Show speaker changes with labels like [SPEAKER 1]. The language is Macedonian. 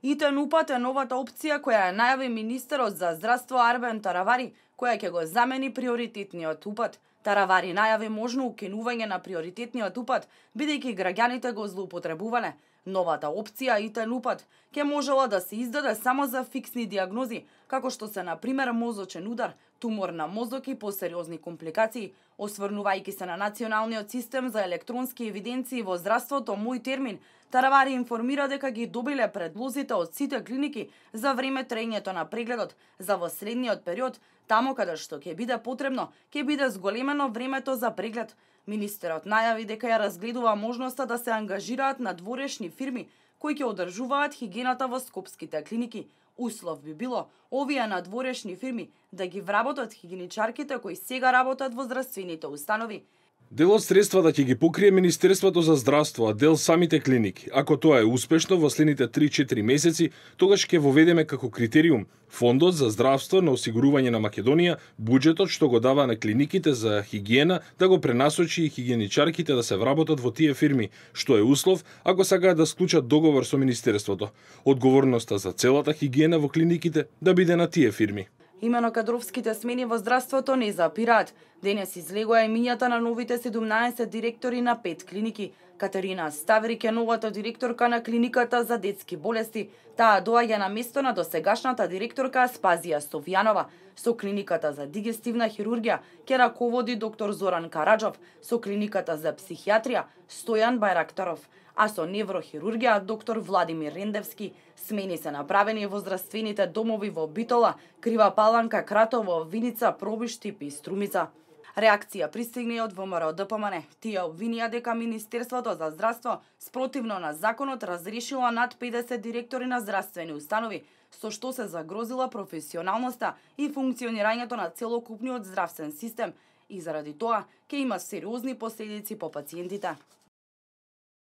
[SPEAKER 1] Итен упат е новата опција која ја најави министерот за здравство Арбен Таравари, која ќе го замени приоритетниот упат. Таравари најави можно укинување на приоритетниот упат, бидејќи граѓаните го злоупотребувале. Новата опција итен упат ќе можела да се издаде само за фиксни диагнози, како што се на пример мозочен удар, тумор на мозок и посериозни компликации. Осврнувајќи се на Националниот систем за електронски евиденции во здравството Мој термин, Таравари информира дека ги добиле предлозите од сите клиники за време траењето на прегледот, за во следниот период, таму каде што ќе биде потребно, ќе биде зголемено времето за преглед. Министерот најави дека ја разгледува можноста да се ангажираат надворешни фирми кои ќе одржуваат хигиената во скопските клиники. Услов би било овие надворешни фирми да ги вработат хигиеничарките кои сега работат во здравствените установи.
[SPEAKER 2] Дел од средствата ќе ги покрие Министерството за здравство, а дел самите клиники. Ако тоа е успешно во следните 3-4 месеци, тогаш ќе воведеме како критериум Фондот за здравство на осигурување на Македонија, буџетот што го дава на клиниките за хигиена да го пренасочи и хигиеничарките да се вработат во тие фирми, што е услов ако сакаат да склучат договор со Министерството. Одговорноста за целата хигиена во клиниките да биде на тие фирми.
[SPEAKER 1] Имено кадровските смени во здравството не запираат. Денес излегоа имињата на новите 17 директори на 5 клиники. Катерина Ставрик е новата директорка на клиниката за детски болести. Таа доаѓа на место на досегашната директорка Спазија Стофјанова. Со клиниката за дигестивна хирургија ќе раководи доктор Зоран Караджов, со клиниката за психијатрија Стојан Бајрактаров, а со неврохирургија доктор Владимир Рендевски. Смени се направени во здравствените домови во Битола, Крива Паланка, Кратово, Виница, Пробиштип и Струмица. Реакција пристигне од ВМРО ДПМН. Тие обвинија дека Министерството за здравство спротивно на законот разрешила над 50 директори на здравствени установи, со што се загрозила професионалноста и функционирањето на целокупниот здравствен систем и заради тоа ќе има сериозни последици по пациентите.